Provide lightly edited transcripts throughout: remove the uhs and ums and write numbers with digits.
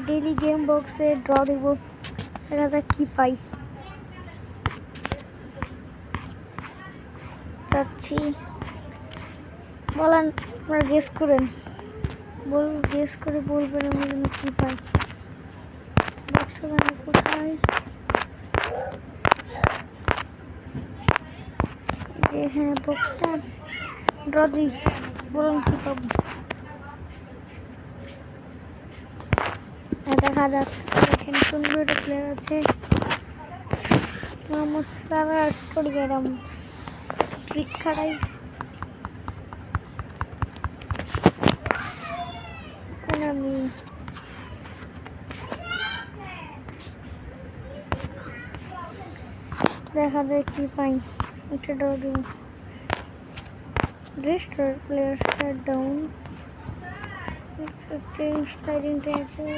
Daily game বক্সে draw দেবো, দেখা যাক কি পাই। চাচ্ছি বলেন, আপনারা গেস করেন, গেস করে বলবেন আমি যেন কি পাই। বক্সটা জানি কোথায়, যে হ্যাঁ বক্সটা ড্র দিই, বলুন কি পাবো। দেখা যাক, এখানে সুন্দর একটা প্লেয়ার আছে, মোহাম্মদ সালাহ। করে গেলাম ট্রিক খাড়াই, আমি দেখা যায় কি পাই। একটা ড্র দিব, রেস্টার প্লেয়ার স্টার্ট ডাউন, ইন্সপায়ারিং ট্যাকল,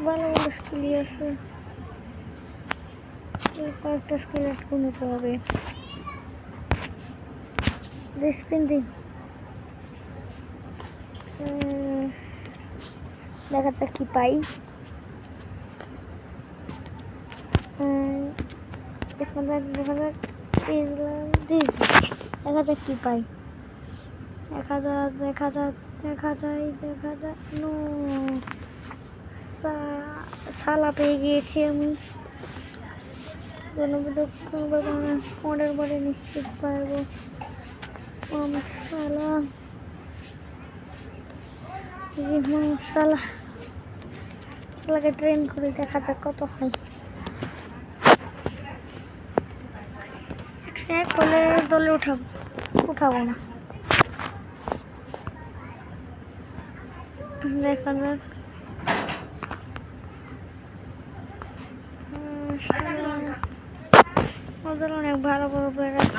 ভালো ভালো স্কিল আছে, কয়েকটা স্কিল অ্যাড করে নিতে হবে। স্পিন দিই, দেখা যাক কি পাই। দেখা যাক দেখা যাক দেখা যাক কি পাই। দেখা যাক দেখা যাক দেখা যায় দেখা যাক। নো, সালা পেয়ে গিয়েছি আমি। পরের বারে নিশ্চিত পারবো। সালাকে ট্রেন করে দেখা যাক কত হয়। এক হলে দলে উঠাবো না, দেখা যাক। ওদের অনেক ভালো বড় প্লেয়ার আছে।